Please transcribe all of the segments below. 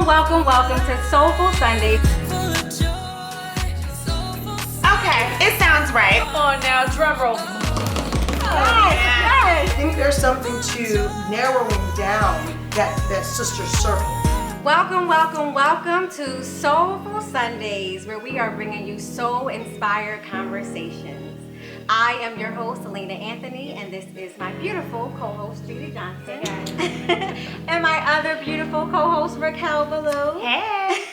Welcome to Soulful Sundaze. Okay, it sounds right. Come on now, drum roll. I think there's something to narrowing down that sister circle. Welcome to Soulful Sundaze, where we are bringing you soul-inspired conversations. I am your host, Alina Anthony, and this is my beautiful co-host, Judy Johnson. And my other beautiful co-host, Raquel Ballou. Hey.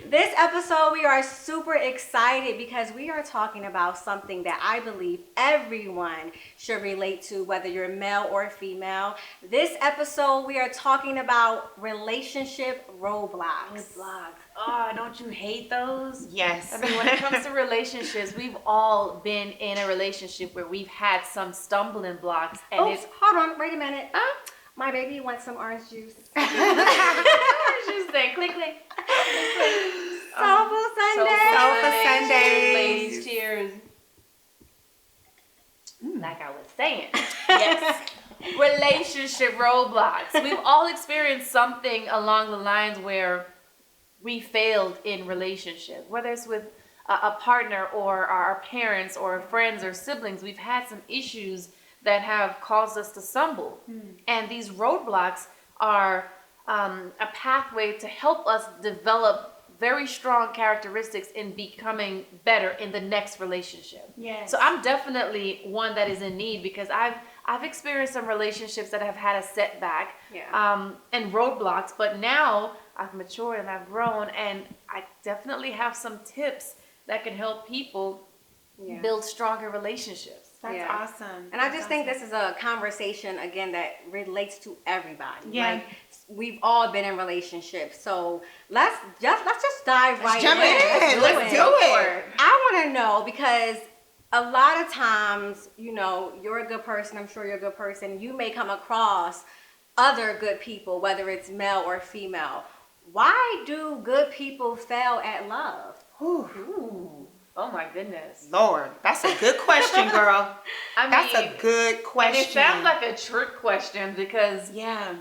This episode, we are super excited because we are talking about something that I believe everyone should relate to, whether you're male or female. This episode, we are talking about relationship roadblocks. Oh, don't you hate those? Yes. I mean, when it comes to relationships, we've all been in a relationship where we've had some stumbling blocks. And Oops, hold on, wait a minute. My baby wants some orange juice. Orange juice then. Click. Soulful Sunday. Soulful Sundays. Ladies, cheers. Like I was saying. Yes. Relationship roadblocks. We've all experienced something along the lines where we failed in relationship, whether it's with a partner or our parents or friends or siblings. We've had some issues that have caused us to stumble. And these roadblocks are a pathway to help us develop very strong characteristics in becoming better in the next relationship. Yes. So I'm definitely one that is in need because I've experienced some relationships that have had a setback and roadblocks, but now I've matured and I've grown, and I definitely have some tips that can help people build stronger relationships. That's awesome. And I just think this is a conversation, again, that relates to everybody. Yeah. Like, we've all been in relationships. So let's just dive right jump in. Let's do it. I want to know, because a lot of times, you know, you're a good person. I'm sure you're a good person. You may come across other good people, whether it's male or female. Why do good people fail at love? Ooh. Oh my goodness. Lord, that's a good question, girl. That's a good question. And it sounds like a trick question because yeah,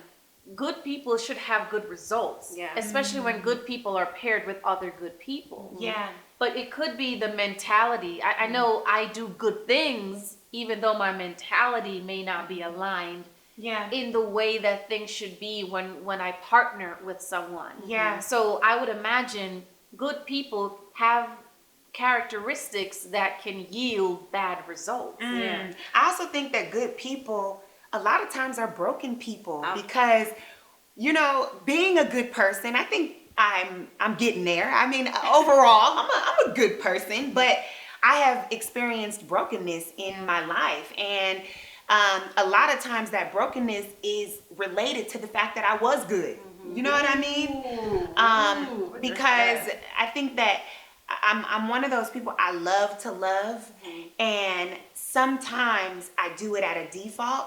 good people should have good results. Yeah. Especially when good people are paired with other good people. Yeah. But it could be the mentality. I know I do good things, even though my mentality may not be aligned in the way that things should be when I partner with someone. Yeah. So I would imagine good people have characteristics that can yield bad results. I also think that good people a lot of times are broken people because, you know, being a good person, I think I'm getting there. I mean, overall, I'm a good person, but I have experienced brokenness in my life, and a lot of times that brokenness is related to the fact that I was good. You know what I mean? Because I think that I'm one of those people, I love to love, and sometimes I do it at a default,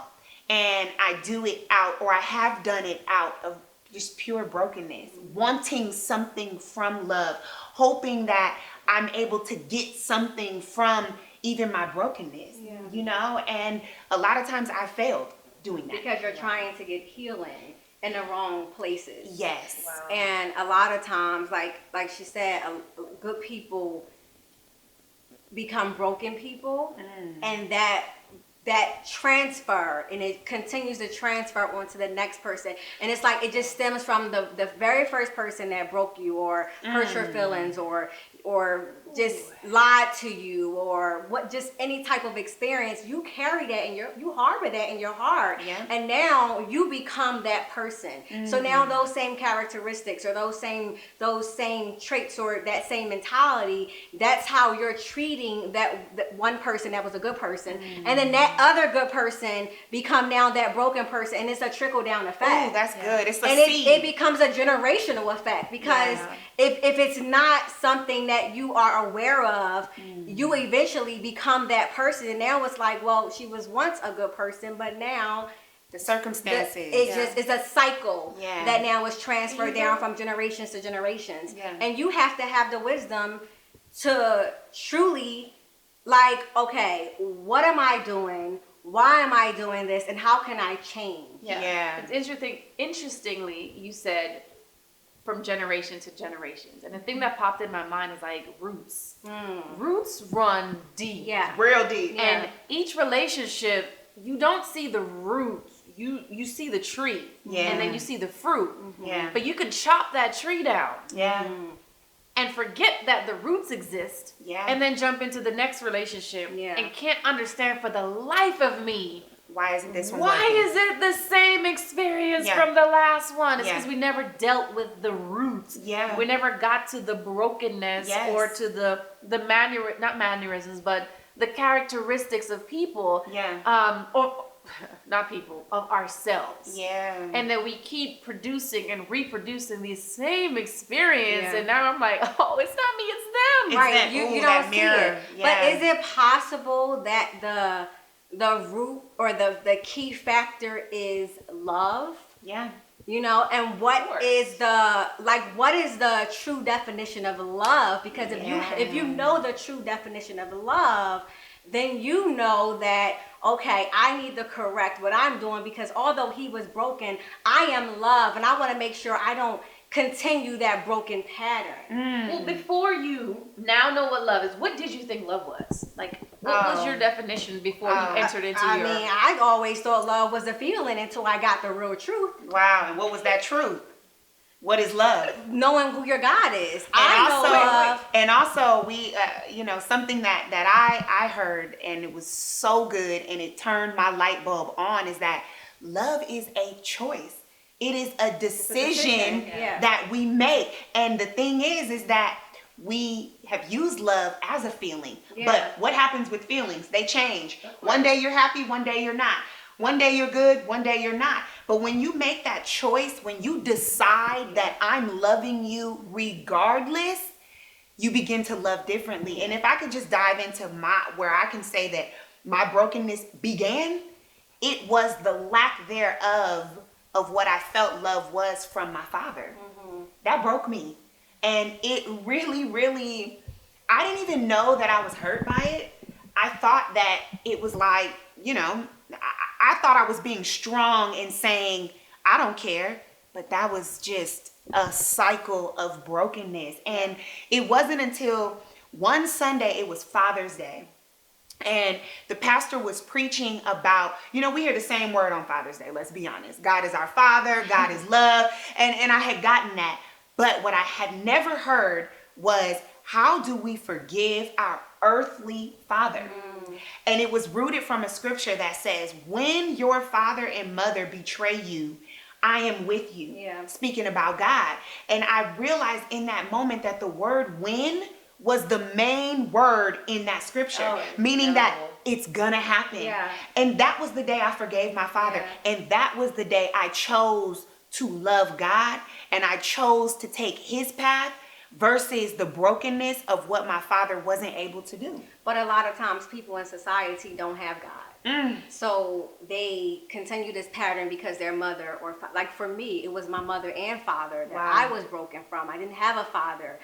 and I do it out, or I have done it out of just pure brokenness, wanting something from love, hoping that I'm able to get something from even my brokenness, you know, and a lot of times I failed doing that. Because you're trying to get healing in the wrong places. Yes. Wow. And a lot of times, like she said, good people become broken people, and that transfer, and it continues to transfer onto the next person, and it's like it just stems from the very first person that broke you or hurt your feelings or just lied to you, or what, just any type of experience. You carry that and you harbor that in your heart, and now you become that person. So now those same characteristics or those same traits or that same mentality, that's how you're treating that one person that was a good person, and then that other good person become now that broken person, and it's a trickle down effect. Oh, that's good. It's a seed. It becomes a generational effect, because if it's not something that you are aware of, you eventually become that person, and now it's like, well, she was once a good person, but now the circumstances. It's a cycle that now is transferred down from generations to generations. And you have to have the wisdom to truly, like, okay, what am I doing? Why am I doing this? And how can I change? It's interesting. Interestingly, you said from generation to generations. And the thing that popped in my mind is like roots. Roots run deep. Yeah. Real deep. And each relationship, you don't see the roots. You see the tree. Yeah. And then you see the fruit. Yeah. But you could chop that tree down. Yeah. And forget that the roots exist. Yeah. And then jump into the next relationship. Yeah. And can't understand for the life of me, Why isn't this one why working? is it the same experience Yeah. from the last one? It's Yeah. because we never dealt with the roots. Yeah. We never got to the brokenness Yes. or to the not mannerisms, but the characteristics of people. Yeah. Or not people, of ourselves. Yeah. And that we keep producing and reproducing these same experience. Yeah. And now I'm like, oh, it's not me, it's them. It's Right, that- you ooh, don't that see mirror. it. Yeah. But is it possible that the root or the key factor is love? Yeah. You know, and Of what course. is the true definition of love? Because if you know the true definition of love, then you know that, okay, I need to correct what I'm doing, because although he was broken, I am love, and I want to make sure I don't continue that broken pattern. Well, before you now know what love is, what did you think love was? Like, what was your definition before you entered into I your... mean, I always thought love was a feeling until I got the real truth. Wow. And what was that truth? What is love? Knowing who your God is. And also we, something that I heard, and it was so good, and it turned my light bulb on, is that love is a choice. It is a decision yeah. that we make. And the thing is that we have used love as a feeling. Yeah. But what happens with feelings? They change. One day you're happy, one day you're not. One day you're good, one day you're not. But when you make that choice, when you decide that I'm loving you regardless, you begin to love differently. And if I could just dive into where I can say that my brokenness began, it was the lack thereof of what I felt love was from my father. That broke me. And it really, really, I didn't even know that I was hurt by it. I thought that it was like, I thought I was being strong and saying, I don't care. But that was just a cycle of brokenness. And it wasn't until one Sunday, it was Father's Day, and the pastor was preaching about, we hear the same word on Father's Day, let's be honest. God is our Father, God is love, and I had gotten that. But what I had never heard was, how do we forgive our earthly father? And it was rooted from a scripture that says, when your father and mother betray you, I am with you. Yeah. Speaking about God. And I realized in that moment that the word when was the main word in that scripture, meaning that it's gonna happen. Yeah. And that was the day I forgave my father. Yeah. And that was the day I chose to love God, and I chose to take his path versus the brokenness of what my father wasn't able to do. But a lot of times people in society don't have God. So they continue this pattern because their mother like for me, it was my mother and father that I was broken from. I didn't have a father.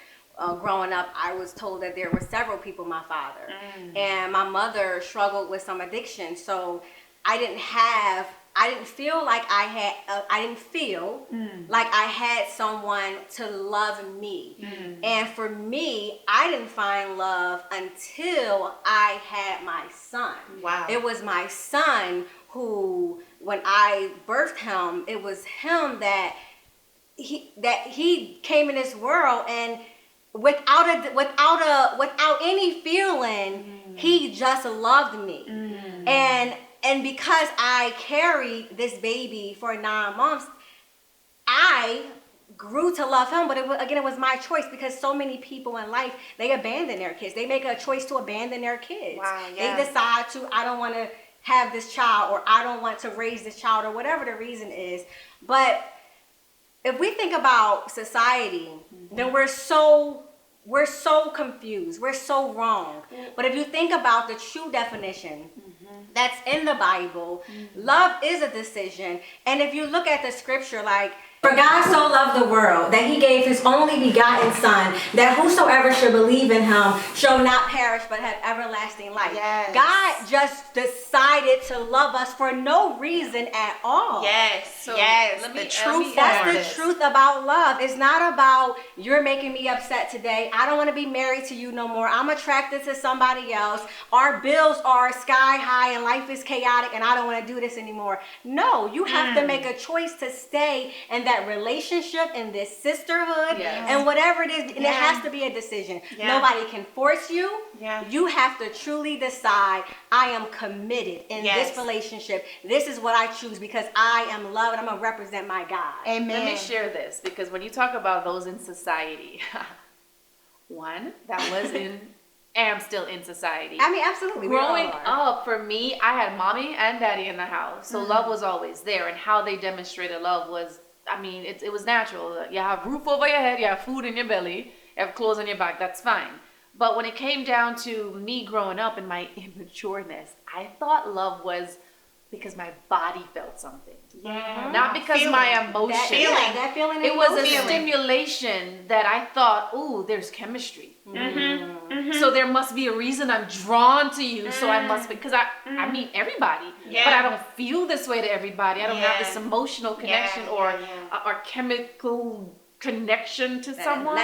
Growing up, I was told that there were several people my father. And my mother struggled with some addiction. So I didn't feel like I had someone to love me. And for me, I didn't find love until I had my son. Wow. It was my son who, when I birthed him, it was him that he came in this world, and without any feeling, he just loved me. And because I carried this baby for 9 months, I grew to love him. But it was my choice, because so many people in life, they abandon their kids. They make a choice to abandon their kids. Wow, yeah. They decide I don't want to have this child, or I don't want to raise this child, or whatever the reason is. But if we think about society, then we're so confused. We're so wrong. But if you think about the true definition that's in the Bible, love is a decision. And if you look at the scripture, like For God so loved the world that he gave his only begotten son, that whosoever should believe in him shall not perish but have everlasting life. Yes. God just decided to love us for no reason at all. Yes, So yes. let me- The truth. That's form. the truth about love. It's not about you're making me upset today. I don't want to be married to you no more. I'm attracted to somebody else. Our bills are sky high and life is chaotic and I don't want to do this anymore. No, you have to make a choice to stay in that relationship, in this sisterhood, Yes. and whatever it is. And it has to be a decision. Nobody can force you. You have to truly decide, I am committed in this relationship. This is what I choose because I am loved and I'm going to represent my God. Amen. Let me share this, because when you talk about those in society, one, that was in, am still in society. I mean, absolutely. we all Growing are. up, for me, I had mommy and daddy in the house, so love was always there, and how they demonstrated love was, I mean, it was natural. You have roof over your head, you have food in your belly, you have clothes on your back, that's fine. But when it came down to me growing up and my immatureness, I thought love was because my body felt something. Yeah. Not because Feeling. my emotion. That feeling. and It was a emotion. stimulation that I thought, ooh, there's chemistry. So there must be a reason I'm drawn to you. So I must, because I meet everybody, but I don't feel this way to everybody. I don't have this emotional connection or chemical connection to someone.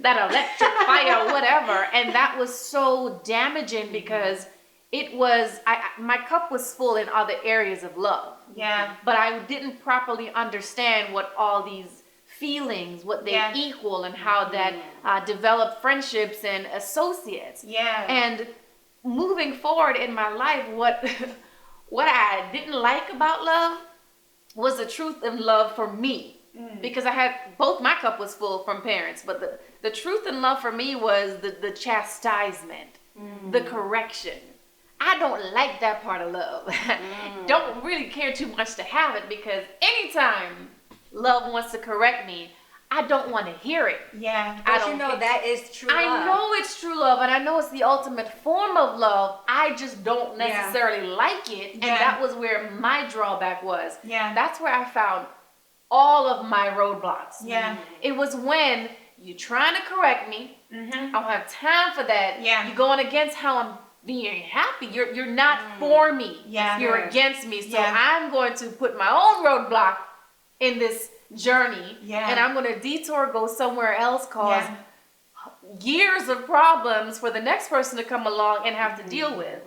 That electric fire, whatever. And that was so damaging because it was, my cup was full in other areas of love. Yeah. But I didn't properly understand what all these feelings, what they equal, and how that developed friendships and associates. Yeah. And moving forward in my life, what I didn't like about love was the truth of love for me. Because I had, both my cup was full from parents, but the truth and love for me was the chastisement, the correction. I don't like that part of love. Don't really care too much to have it, because anytime love wants to correct me, I don't want to hear it. Yeah. But you know that is true love. I know it's true love, and I know it's the ultimate form of love. I just don't necessarily like it, and that was where my drawback was. Yeah. That's where I found all of my roadblocks. Yeah. It was when you're trying to correct me. I don't have time for that. Yeah. You're going against how I'm being happy. You're not for me. Yeah. You're against me. So Yeah. I'm going to put my own roadblock in this journey. Yeah. And I'm going to detour, go somewhere else, cause years of problems for the next person to come along and have to deal with.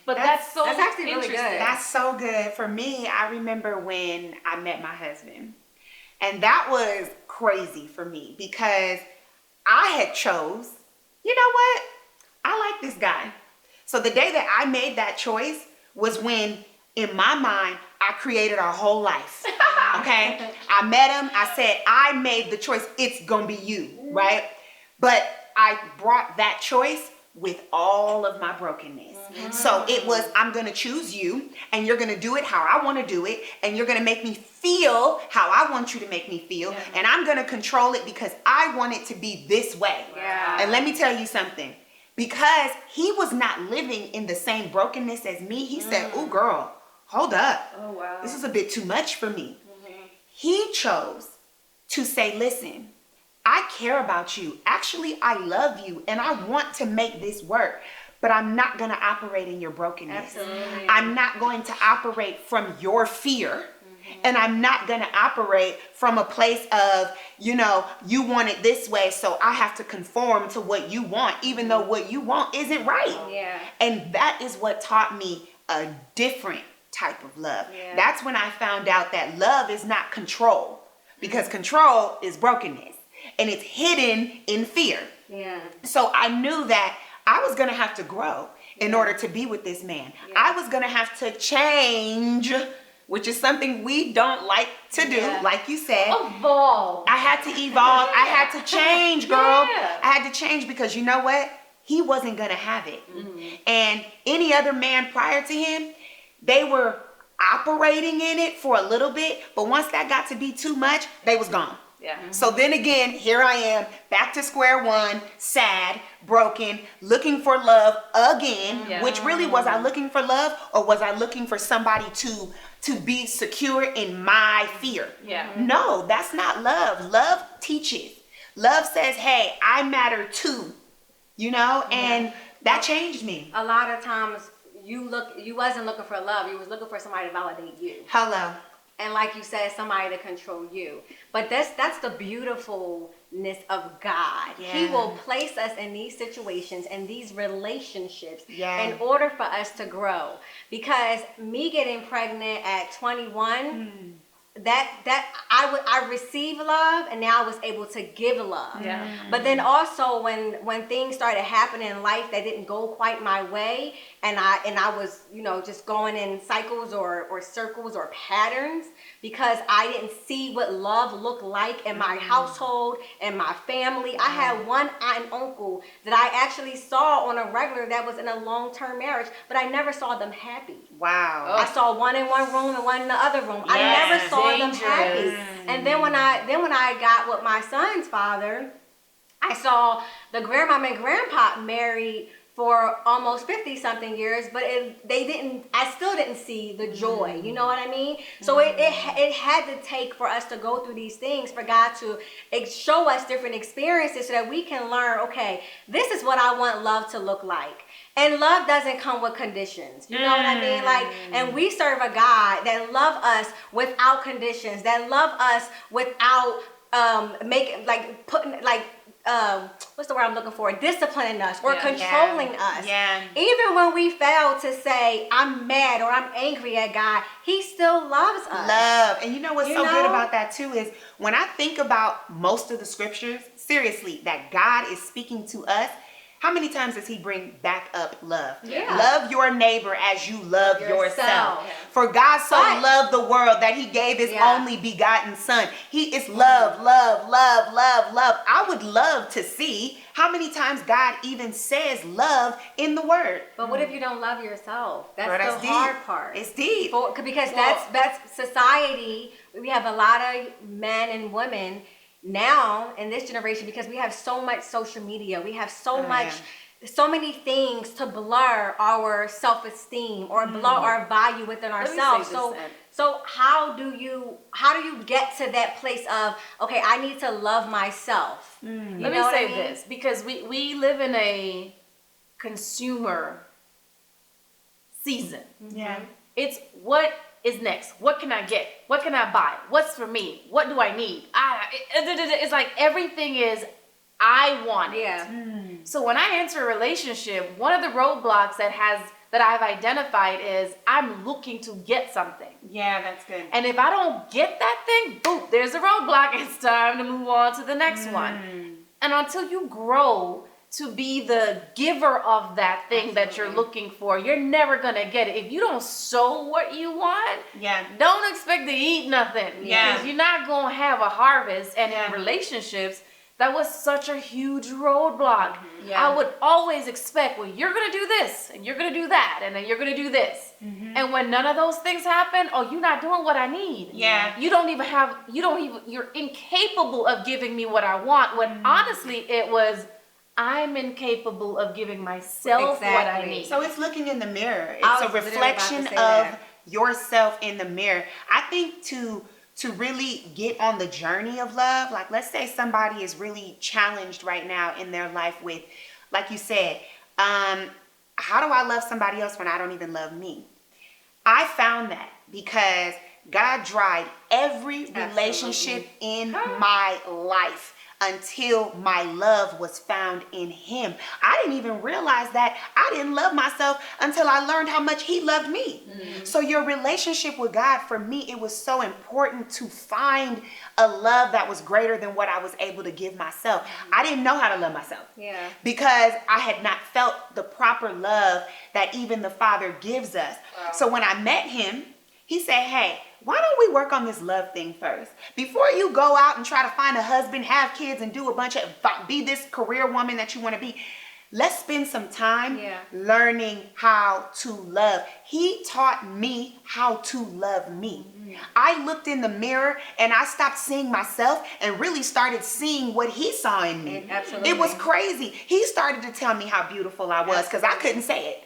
But that's actually really interesting. good. That's so good. For me, I remember when I met my husband. And that was crazy for me because I had chose, you know what? I like this guy. So the day that I made that choice was when, in my mind, I created our whole life. Okay? I met him. I said, I made the choice. It's going to be you, right? But I brought that choice with all of my brokenness. So it was, I'm going to choose you, and you're going to do it how I want to do it, and you're going to make me feel how I want you to make me feel, and I'm going to control it because I want it to be this way. And let me tell you something. Because he was not living in the same brokenness as me, he said, "Ooh, girl, hold up. Oh, wow. This is a bit too much for me." He chose to say, "Listen, I care about you. Actually, I love you, and I want to make this work. But I'm not going to operate in your brokenness. Absolutely. I'm not going to operate from your fear. And I'm not going to operate from a place of, you know, you want it this way, so I have to conform to what you want, even though what you want isn't right." Yeah. And that is what taught me a different type of love. Yeah. That's when I found out that love is not control, because control is brokenness and it's hidden in fear. Yeah. So I knew that I was going to have to grow in order to be with this man. I was going to have to change, which is something we don't like to do, like you said. Evolve. I had to evolve. I had to change, girl. Yeah. I had to change because you know what? He wasn't going to have it. And any other man prior to him, they were operating in it for a little bit, but once that got to be too much, they was gone. Yeah. So then again, here I am, back to square one, sad, broken, looking for love again, Yeah. which really, was I looking for love, or was I looking for somebody to be secure in my fear? Yeah. No, that's not love. Love teaches. Love says, hey, I matter too, and that changed me. A lot of times you wasn't looking for love, you was looking for somebody to validate you. Hello. And like you said, somebody to control you. But that's the beautifulness of God. Yeah. He will place us in these situations and these relationships Yeah. in order for us to grow. Because me getting pregnant at 21, that I received love, and now I was able to give love. Yeah. But then also when things started happening in life that didn't go quite my way, and I was just going in cycles or circles or patterns, because I didn't see what love looked like in my household and my family. I had one aunt and uncle that I actually saw on a regular that was in a long-term marriage, but I never saw them happy. Wow. I saw one in one room and one in the other room. I Yes, never saw them happy. dangerous. And then when I got with my son's father, I saw the grandmama and grandpa married for almost 50-something years, but I still didn't see the joy. You know what I mean? So it had to take for us to go through these things, for God to show us different experiences so that we can learn, okay, this is what I want love to look like. And love doesn't come with conditions. You know what I mean? And we serve a God that love us without conditions, that love us without what's the word I'm looking for? Disciplining us or controlling us. Yeah. Even when we fail to say, I'm mad or I'm angry at God, He still loves us. Love. And you know what's so good about that too is when I think about most of the scriptures, seriously, that God is speaking to us, how many times does He bring back up love? Yeah. Love your neighbor as you love yourself. Yourself. For God so loved the world that He gave His only begotten Son. He is love, love, love, love, love. I would love to see how many times God even says love in the Word. But what if you don't love yourself? That's Girl, the hard part. It's deep. Because that's society. We have a lot of men and women now in this generation, because we have so much social media, we have so many things to blur our self-esteem or blur our value within ourselves. So how do you get to that place of, okay, I need to love myself? Let me say this, because we live in a consumer season. Yeah. It's what is next? What can I get? What can I buy? What's for me? What do I need? It's like everything is, I want it. Yeah. So when I enter a relationship, one of the roadblocks that I've identified is I'm looking to get something. Yeah, that's good. And if I don't get that thing, boom, there's a roadblock. It's time to move on to the next one. And until you grow to be the giver of that thing that you're looking for, you're never gonna get it. If you don't sow what you want, don't expect to eat nothing. Yeah. Because you're not gonna have a harvest. And in relationships, that was such a huge roadblock. Yeah. I would always expect, well, you're gonna do this, and you're gonna do that, and then you're gonna do this. And when none of those things happen, you're not doing what I need. Yeah. You're incapable of giving me what I want, when honestly it was, I'm incapable of giving myself what I need. So it's looking in the mirror. It's a reflection of yourself in the mirror. I think to really get on the journey of love, like let's say somebody is really challenged right now in their life with, like you said, how do I love somebody else when I don't even love me? I found that because God dried every relationship in my life until my love was found in Him. I didn't even realize that I didn't love myself until I learned how much He loved me. So your relationship with God, for me, it was so important to find a love that was greater than what I was able to give myself. I didn't know how to love myself because I had not felt the proper love that even the Father gives us. So when I met Him, He said, hey, why don't we work on this love thing first? Before you go out and try to find a husband, have kids, and do a bunch of, be this career woman that you want to be, let's spend some time Yeah. learning how to love. He taught me how to love me. I looked in the mirror and I stopped seeing myself and really started seeing what he saw in me. Absolutely. It was crazy. He started to tell me how beautiful I was because I couldn't say it.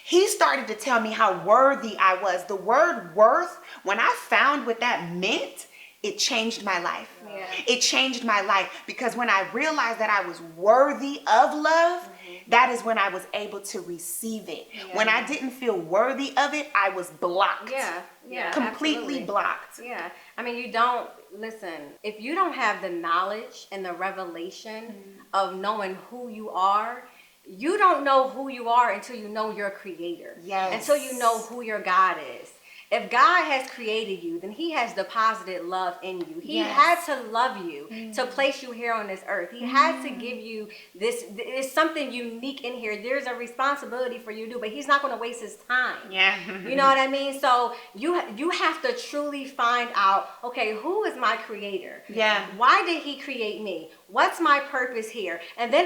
He started to tell me how worthy I was. The word worth, when I found what that meant, it changed my life. Yeah. It changed my life because when I realized that I was worthy of love, that is when I was able to receive it. Yeah. When I didn't feel worthy of it, I was blocked. Yeah, Completely absolutely. blocked. Yeah. I mean, you don't, listen, if you don't have the knowledge and the revelation of knowing who you are, you don't know who you are until you know your creator. Yes. Until you know who your God is. If God has created you, then he has deposited love in you. He had to love you to place you here on this earth. He had to give you this. It's something unique in here. There's a responsibility for you to do, but he's not going to waste his time. Yeah. You know what I mean? So you have to truly find out, okay, who is my creator? Yeah. Why did he create me? What's my purpose here? And then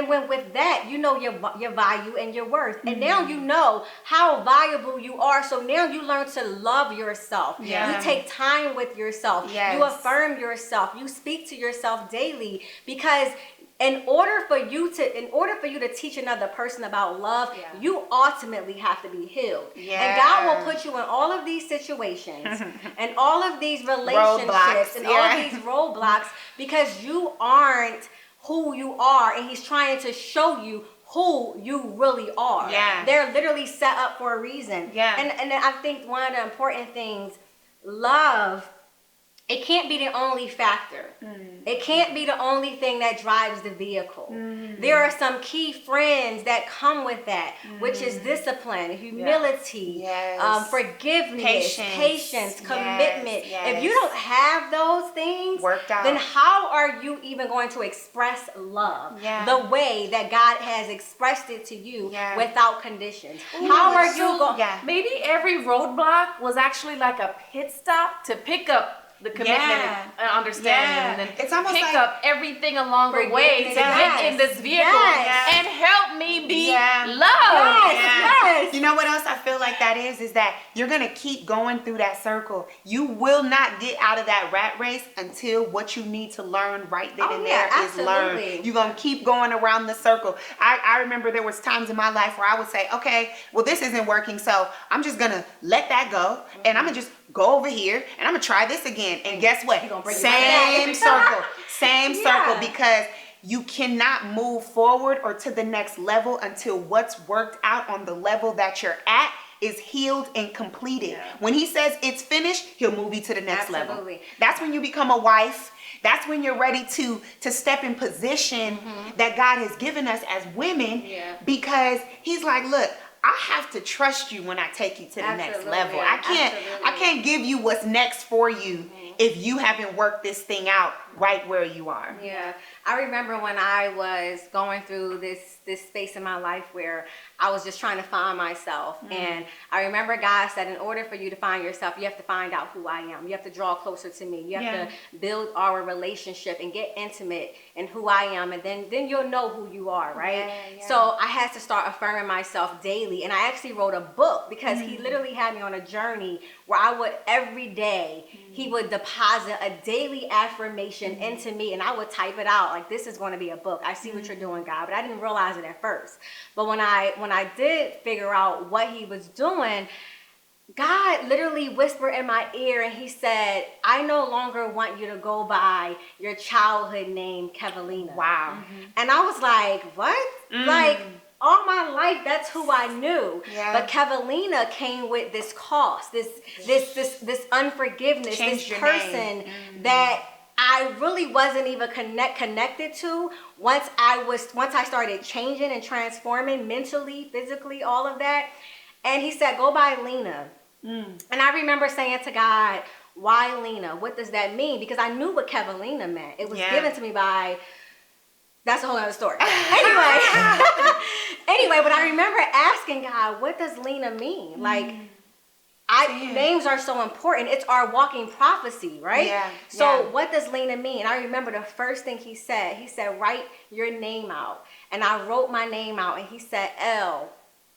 with that, you know your value and your worth. And now you know how valuable you are. So now you learn to love yourself. Yeah. You take time with yourself. Yes. You affirm yourself. You speak to yourself daily, because in order for you to teach another person about love, you ultimately have to be healed. Yeah. And God will put you in all of these situations and all of these relationships Roadblocks, and all of these roadblocks, because you aren't who you are, and he's trying to show you who you really are. Yeah. They're literally set up for a reason. Yeah. And I think one of the important things, love, it can't be the only factor. It can't be the only thing that drives the vehicle. There are some key friends that come with that, which is discipline, humility, forgiveness, patience, commitment. If you don't have those things worked out, then how are you even going to express love the way that God has expressed it to you without conditions? How are you going? Maybe every roadblock was actually like a pit stop to pick up the commitment and understanding, and then it's almost pick like up everything along the way to get in this vehicle and help me be loved. Yes. You know what else I feel like that is that you're going to keep going through that circle. You will not get out of that rat race until what you need to learn right then and there is learned. You're going to keep going around the circle. I remember there was times in my life where I would say, okay, well, this isn't working, so I'm just going to let that go, and I'm going to just go over here and I'm gonna try this again. And guess what? Same circle. Same circle, because you cannot move forward or to the next level until what's worked out on the level that you're at is healed and completed. When he says it's finished, he'll move you to the next level. That's when you become a wife. That's when you're ready to step in position that God has given us as women, because he's like, look, I have to trust you when I take you to the next level. I can't give you what's next for you if you haven't worked this thing out right where you are. Yeah. I remember when I was going through this space in my life where I was just trying to find myself. And I remember God said, in order for you to find yourself, you have to find out who I am. You have to draw closer to me. You have to build our relationship and get intimate in who I am. And then you'll know who you are, right? So I had to start affirming myself daily. And I actually wrote a book, because he literally had me on a journey where I would every day, he would deposit a daily affirmation into me, and I would type it out like, this is going to be a book. I see what you're doing, God. But I didn't realize it at first. But when I did figure out what he was doing, God literally whispered in my ear, and he said, I no longer want you to go by your childhood name, Kevalina. Wow. And I was like, what? Like, all my life, that's who I knew. But Kevalina came with this cost, this unforgiveness, this person that I really wasn't even connected to. Once I started changing and transforming mentally, physically, all of that. And he said, go by Lena. And I remember saying to God, why Lena? What does that mean? Because I knew what Kevalina meant. It was given to me by... That's a whole other story. Anyway, but I remember asking God, what does Lena mean? Like, names are so important. It's our walking prophecy, right? So what does Lena mean? And I remember the first thing he said, write your name out. and I wrote my name out, and he said L,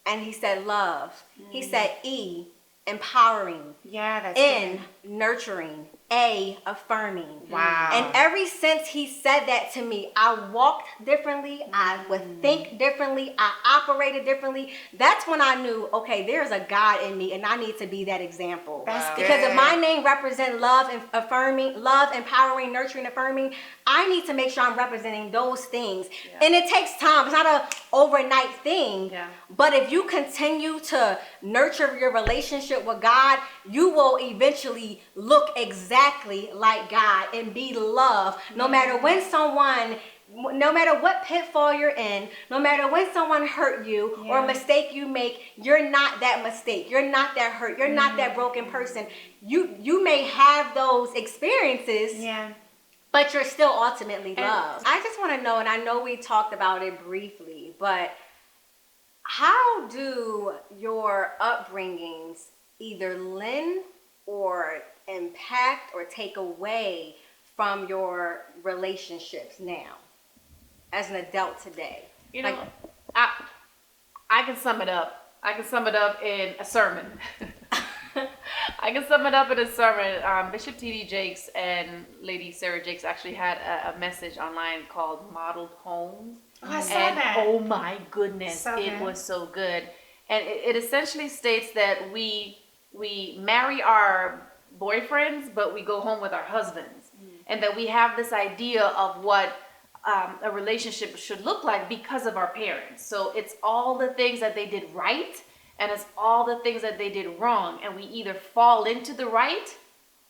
and he said love. He said E, empowering. Yeah, that's N, good. nurturing. A, affirming. Wow. And ever since he said that to me, I walked differently. I would think differently. I operated differently. That's when I knew, okay, there's a God in me, and I need to be that example. That's Because good. if my name represents love and affirming, love, empowering, nurturing, affirming, I need to make sure I'm representing those things. Yeah. And it takes time. It's not an overnight thing. Yeah. But if you continue to nurture your relationship with God, you will eventually look exactly like God and be love. No matter when someone, no matter what pitfall you're in, no matter when someone hurt you or a mistake you make, you're not that mistake. You're not that hurt. You're not that broken person. You may have those experiences. Yeah. But you're still ultimately loved. I just want to know, and I know we talked about it briefly, but how do your upbringings either lend or impact or take away from your relationships now as an adult today? You know, I can sum it up. I can sum it up in a sermon. Bishop T.D. Jakes and Lady Sarah Jakes actually had a message online called Modeled Homes. Oh, I saw And that. oh my goodness, So it good. was so good. And it essentially states that we marry our boyfriends, but we go home with our husbands. And that we have this idea of what a relationship should look like because of our parents. So it's all the things that they did right, and it's all the things that they did wrong. And we either fall into the right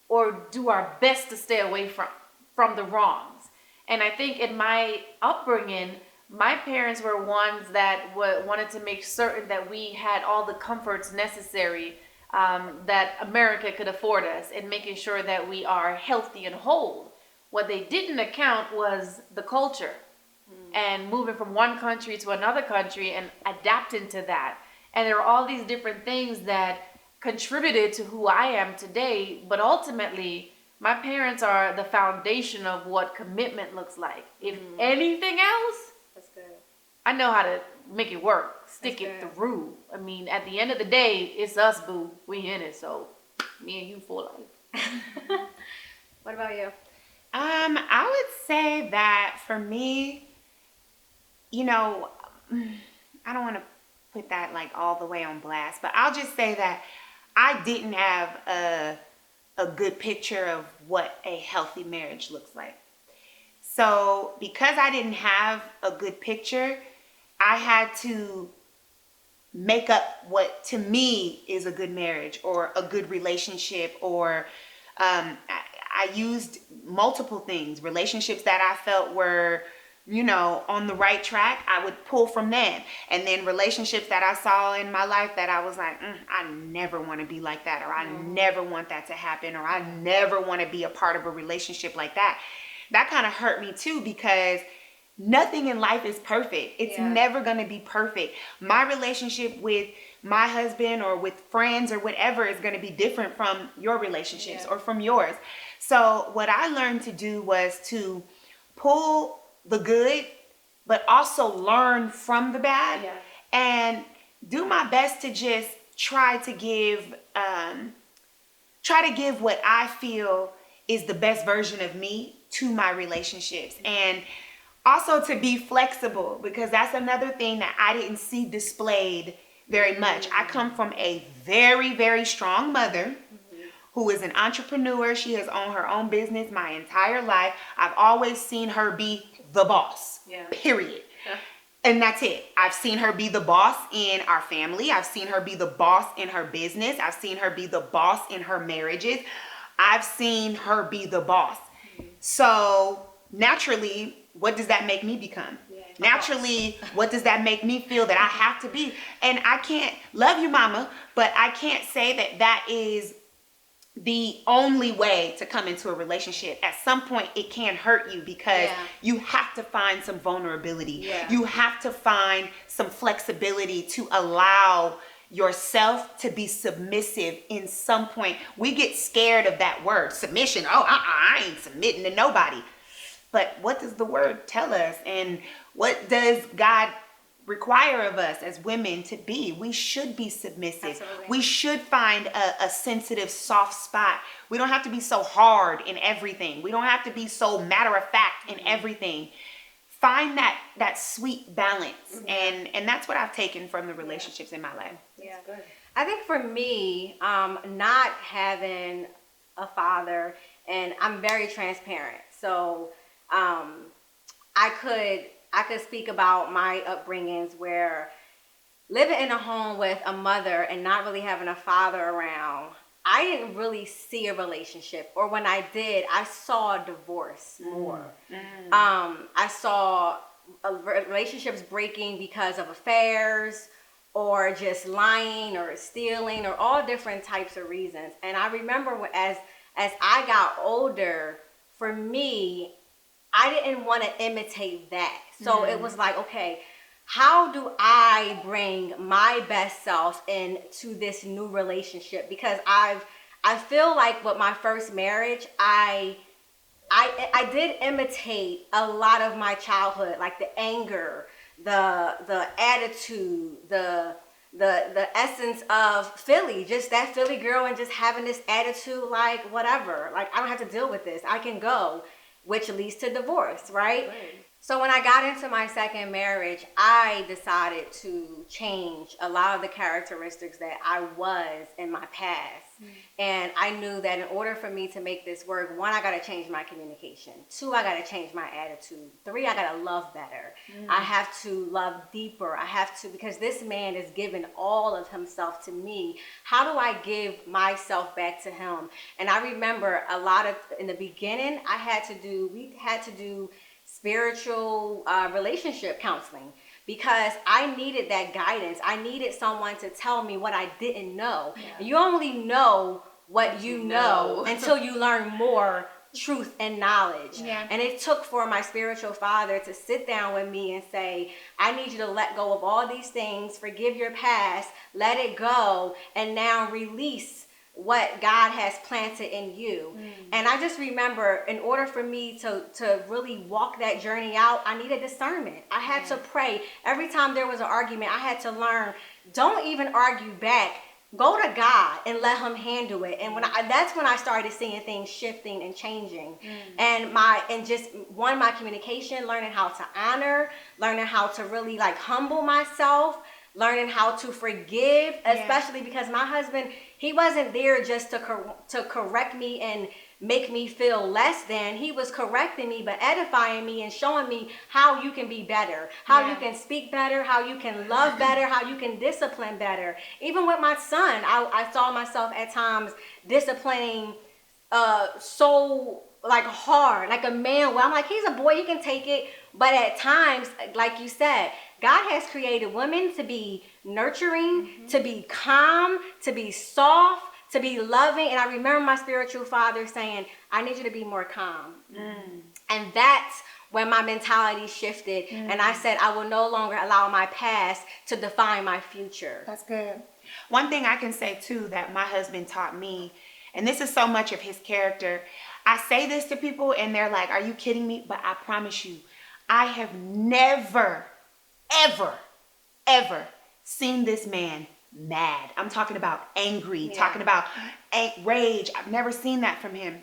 or do our best to stay away from the wrongs. And I think in my upbringing, my parents were ones that wanted to make certain that we had all the comforts necessary that America could afford us, and making sure that we are healthy and whole. What they didn't account was the culture and moving from one country to another country and adapting to that. And there are all these different things that contributed to who I am today, but ultimately, my parents are the foundation of what commitment looks like. If anything else, That's good. I know how to make it work, stick That's it good. through. I mean, at the end of the day, it's us, boo. We in it, so me and you for life. What about you? I would say that for me, you know, I don't want to put that like all the way on blast, but I'll just say that I didn't have a good picture of what a healthy marriage looks like. So because I didn't have a good picture, I had to make up what to me is a good marriage or a good relationship, or I used multiple things, relationships that I felt were, you know, on the right track. I would pull from them. And then relationships that I saw in my life that I was like, I never want to be like that, or I never want that to happen, or I never want to be a part of a relationship like that. That kind of hurt me too, because nothing in life is perfect. It's never going to be perfect. My relationship with my husband or with friends or whatever is going to be different from your relationships or from yours. So what I learned to do was to pull the good, but also learn from the bad, and do my best to just try to give what I feel is the best version of me to my relationships. And also to be flexible, because that's another thing that I didn't see displayed very much. I come from a very, very strong mother who is an entrepreneur. She has owned her own business my entire life. I've always seen her be the boss, period. And that's it. I've seen her be the boss in our family. I've seen her be the boss in her business. I've seen her be the boss in her marriages. I've seen her be the boss. So naturally, what does that make me become? Naturally, what does that make me feel that I have to be? And I can't, love you, mama, but I can't say that that is the only way to come into a relationship. At some point, it can hurt you, because you have to find some vulnerability. You have to find some flexibility to allow yourself to be submissive in some point. We get scared of that word, submission. Oh, I ain't submitting to nobody. But what does the word tell us? And What does God require of us as women to be? We should be submissive. Absolutely. We should find a sensitive, soft spot. We don't have to be so hard in everything. We don't have to be so matter of fact in everything. Find that sweet balance. And that's what I've taken from the relationships in my life. Yeah, good. I think for me, not having a father, and I'm very transparent, so I could speak about my upbringings where living in a home with a mother and not really having a father around, I didn't really see a relationship, or when I did, I saw divorce more. I saw relationships breaking because of affairs, or just lying or stealing, or all different types of reasons. And I remember as I got older, for me, I didn't want to imitate that. So it was like, okay, how do I bring my best self into this new relationship? Because I feel like with my first marriage, I did imitate a lot of my childhood, like the anger, the attitude, the essence of Philly, just that Philly girl, and just having this attitude like whatever, like I don't have to deal with this, I can go, which leads to divorce, right? So when I got into my second marriage, I decided to change a lot of the characteristics that I was in my past. And I knew that in order for me to make this work, 1, I got to change my communication. 2, I got to change my attitude. 3, I got to love better. I have to love deeper. I have to, because this man is giving all of himself to me. How do I give myself back to him? And I remember in the beginning, we had to do spiritual relationship counseling, because I needed that guidance. I needed someone to tell me what I didn't know. Yeah. You only know what you know until you learn more truth and knowledge. Yeah. And it took for my spiritual father to sit down with me and say, I need you to let go of all these things, forgive your past, let it go, and now release what God has planted in you. And I just remember, in order for me to really walk that journey out, I needed discernment. I had to pray. Every time there was an argument, I had to learn, don't even argue back. Go to God and let him handle it. And that's when I started seeing things shifting and changing. And my communication, learning how to honor, learning how to really like humble myself, learning how to forgive, especially because my husband, he wasn't there just to correct me and make me feel less than. He was correcting me, but edifying me and showing me how you can be better, how you can speak better, how you can love better, how you can discipline better. Even with my son, I saw myself at times disciplining so like hard, like a man. Well, I'm like, he's a boy, he can take it. But at times, like you said, God has created women to be nurturing, to be calm, to be soft, to be loving. And I remember my spiritual father saying, I need you to be more calm. And that's when my mentality shifted. And I said, I will no longer allow my past to define my future. That's good. One thing I can say too that my husband taught me, and this is so much of his character. I say this to people and they're like, are you kidding me? But I promise you, I have never, ever seen this man mad. I'm talking about angry, talking about rage. I've never seen that from him.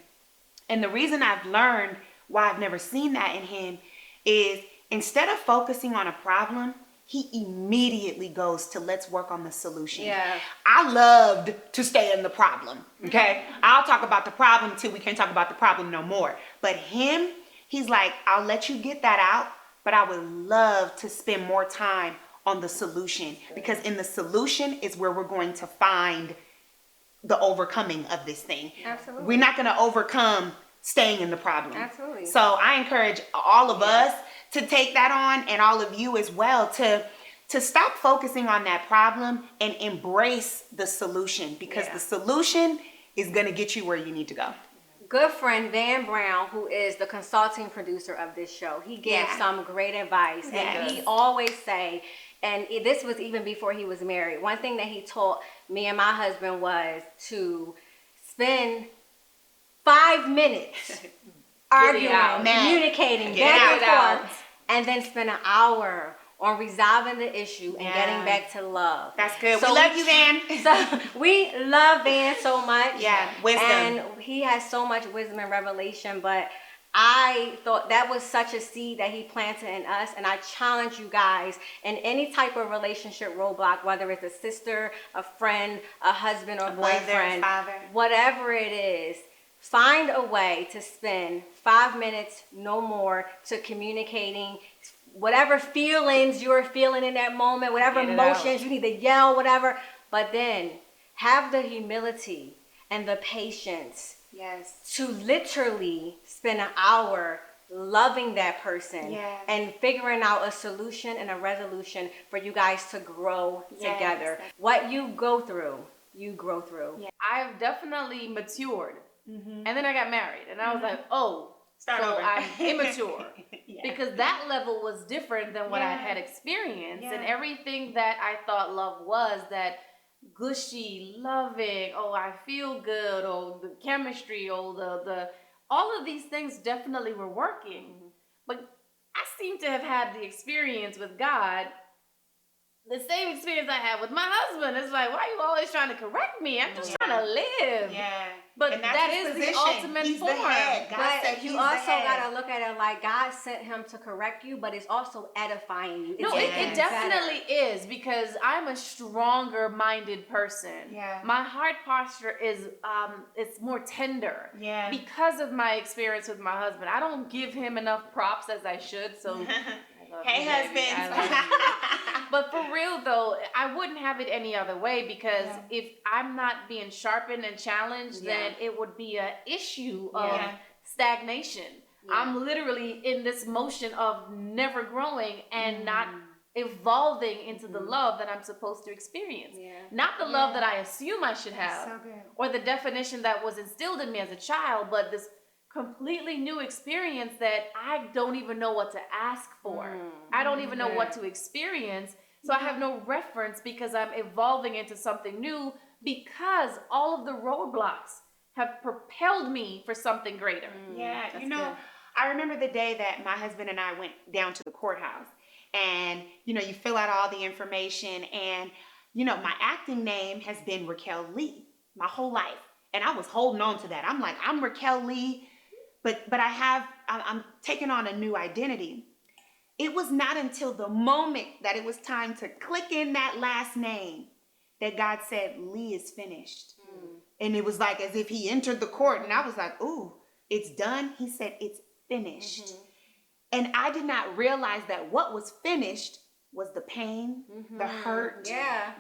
And the reason I've learned why I've never seen that in him is, instead of focusing on a problem, he immediately goes to, let's work on the solution. Yeah. I loved to stay in the problem, okay? I'll talk about the problem till we can't talk about the problem no more. But him, he's like, I'll let you get that out, but I would love to spend more time on the solution, because in the solution is where we're going to find the overcoming of this thing. Absolutely. We're not going to overcome staying in the problem. Absolutely. So I encourage all of us to take that on, and all of you as well, to stop focusing on that problem and embrace the solution, because the solution is going to get you where you need to go. Good friend Van Brown, who is the consulting producer of this show, he gave some great advice. And he always say, and this was even before he was married, one thing that he taught me and my husband was to spend 5 minutes arguing, communicating back and forth, and then spend an hour on resolving the issue and getting back to love. That's good. So we love you, Van. So we love Van so much. Yeah, wisdom. And he has so much wisdom and revelation, but I thought that was such a seed that he planted in us, and I challenge you guys in any type of relationship roadblock, whether it's a sister, a friend, a husband or boyfriend, father. whatever it is, find a way to spend 5 minutes, no more, to communicating whatever feelings you're feeling in that moment, whatever emotions you need to yell, whatever. But then have the humility and the patience to literally spend an hour loving that person and figuring out a solution and a resolution for you guys to grow together. What you go through, you grow through. Yeah. I've definitely matured. And then I got married, and I was like, Start over. I'm immature. Because that level was different than what I had experienced. And everything that I thought love was, that gushy, loving, I feel good, or the chemistry, or the all of these things definitely were working. But I seem to have had the experience with God, the same experience I had with my husband. It's like, why are you always trying to correct me? I'm just trying to live. Yeah. But that is the ultimate form. But you also gotta look at it like God sent him to correct you, but it's also edifying you. No, it definitely is, because I'm a stronger minded person. Yeah. My heart posture is it's more tender. Yeah. Because of my experience with my husband. I don't give him enough props as I should, so hey, husband. But for real though, I wouldn't have it any other way, because if I'm not being sharpened and challenged, then it would be an issue of stagnation. I'm literally in this motion of never growing and not evolving into the love that I'm supposed to experience. Not the love that I assume I should have, or the definition that was instilled in me as a child, but this completely new experience that I don't even know what to ask for. I don't even know what to experience. So I have no reference, because I'm evolving into something new, because all of the roadblocks have propelled me for something greater. You know, I remember the day that my husband and I went down to the courthouse, and, you fill out all the information, and, my acting name has been Raquel Lee my whole life. And I was holding on to that. I'm like, I'm Raquel Lee, but I'm taking on a new identity. It was not until the moment that it was time to click in that last name that God said, Lee is finished. And it was like as if he entered the court, and I was like, ooh, it's done. He said, it's finished. And I did not realize that what was finished was the pain, the hurt,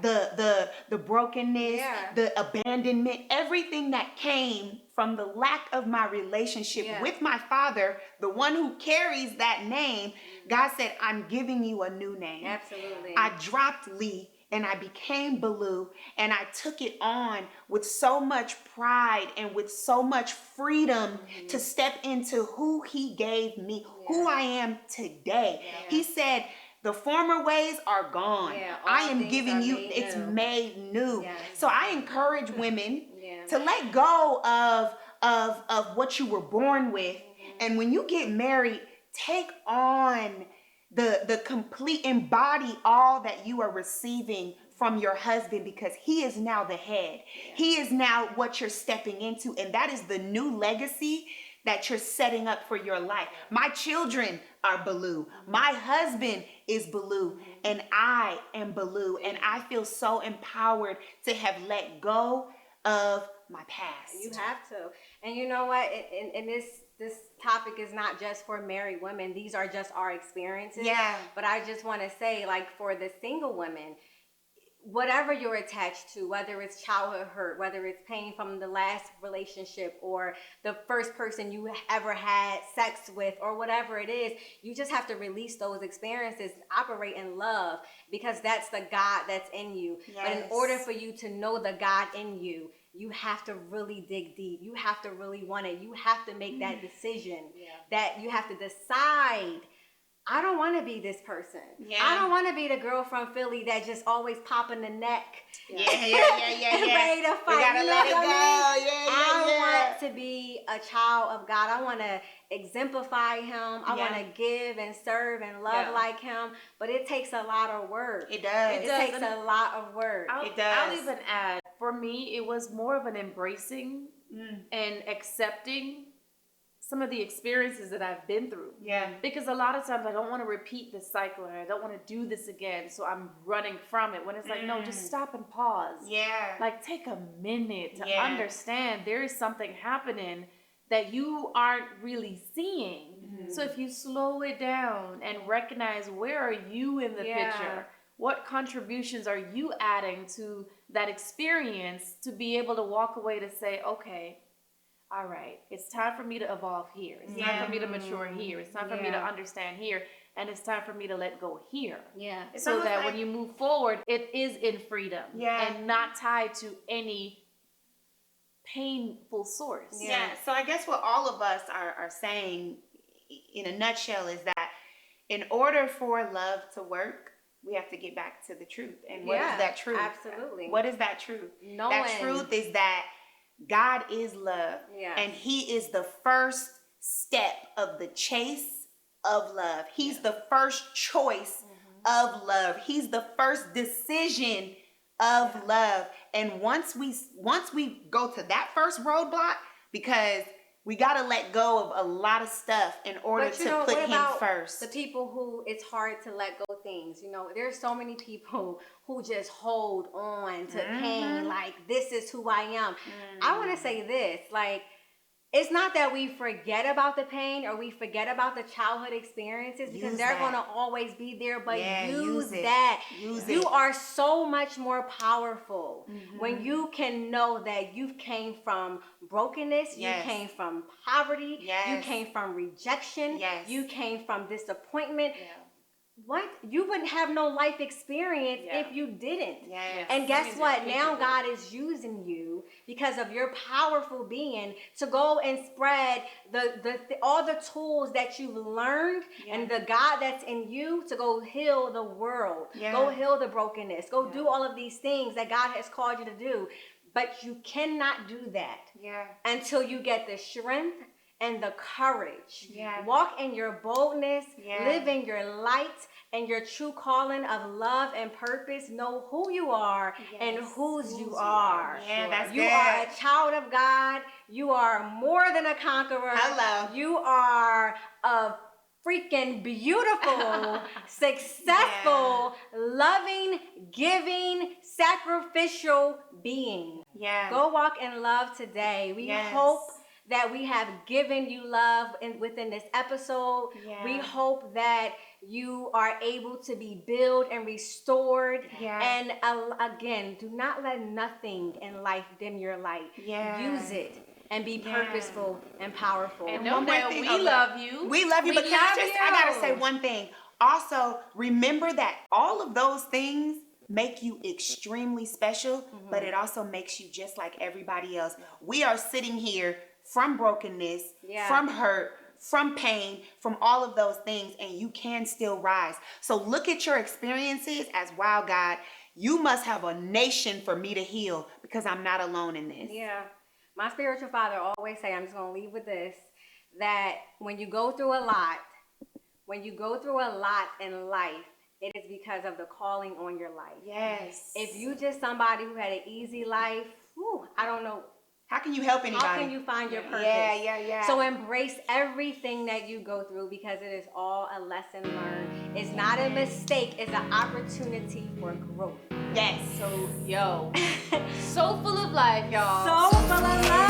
the brokenness, the abandonment, everything that came from the lack of my relationship with my father, the one who carries that name. God said, I'm giving you a new name. Absolutely. I dropped Lee and I became Baloo, and I took it on with so much pride and with so much freedom to step into who he gave me, who I am today. He said, the former ways are gone. I am giving you, it's made new. So I encourage women to let go of what you were born with. And when you get married, take on the complete, embody all that you are receiving from your husband, because he is now the head. He is now what you're stepping into. And that is the new legacy that you're setting up for your life. My children are Baloo. My husband is Baloo. And I am Baloo. And I feel so empowered to have let go of my past. You have to. And you know what? And this topic is not just for married women. These are just our experiences. But I just want to say, like, for the single women, whatever you're attached to, whether it's childhood hurt, whether it's pain from the last relationship or the first person you ever had sex with, or whatever it is, you just have to release those experiences, operate in love, because that's the God that's in you. But in order for you to know the God in you, you have to really dig deep. You have to really want it. You have to make that decision that you have to decide, I don't want to be this person. Yeah. I don't want to be the girl from Philly that just always popping the neck. Yeah. Ready to fight. We gotta You know let it what I go. mean? I want to be a child of God. I want to exemplify him. I want to give and serve and love like him. But it takes a lot of work. It does. It takes a lot of work. It does. I'll even add, for me, it was more of an embracing and accepting some of the experiences that I've been through. Yeah. Because a lot of times I don't want to repeat this cycle and I don't want to do this again. So I'm running from it when it's like, no, just stop and pause. Yeah. Like take a minute to Yeah. understand there is something happening that you aren't really seeing. So if you slow it down and recognize where are you in the picture, what contributions are you adding to that experience to be able to walk away to say, okay, all right, it's time for me to evolve here. It's time for me to mature here. It's time for me to understand here. And it's time for me to let go here. Yeah. So that when you move forward, it is in freedom and not tied to any painful source. Yeah. So I guess what all of us are saying in a nutshell is that in order for love to work, we have to get back to the truth. And what is that truth? Absolutely. What is that truth? Knowing. That truth is that God is love. Yes. And he is the first step of the chase of love. He's the first choice of love. He's the first decision of love. And once we go to that first roadblock, because we got to let go of a lot of stuff in order to put him first. The people who it's hard to let go of things. You know, there's so many people who just hold on to pain like this is who I am. I want to say this, like, it's not that we forget about the pain or we forget about the childhood experiences because they're going to always be there, but use that. You are so much more powerful when you can know that you came from brokenness, you came from poverty, you came from rejection, you came from disappointment. What? You wouldn't have no life experience if you didn't. And guess what? Now God is using you because of your powerful being to go and spread all the tools that you've learned and the God that's in you to go heal the world, go heal the brokenness, go do all of these things that God has called you to do. But you cannot do that until you get the strength and the courage. Walk in your boldness, live in your light and your true calling of love and purpose. Know who you are and whose you are. You are a child of God. You are more than a conqueror. Hello. You are a freaking beautiful, successful, loving, giving, sacrificial being. Go walk in love today. We hope that we have given you love within this episode. We hope that you are able to be built and restored. And again, do not let nothing in life dim your light. Use it and be purposeful and powerful. And know that we love you. We love you, but I gotta say one thing. Also, remember that all of those things make you extremely special, but it also makes you just like everybody else. We are sitting here from brokenness, from hurt, from pain, from all of those things, and you can still rise. So look at your experiences as, wow, God, you must have a nation for me to heal because I'm not alone in this. My spiritual father always say, I'm just going to leave with this, that when you go through a lot in life, it is because of the calling on your life. If you just somebody who had an easy life, I don't know. How can you help anybody? How can you find your purpose? So embrace everything that you go through because it is all a lesson learned. It's not a mistake. It's an opportunity for growth. So, Soulful of life, y'all. Soulful of love.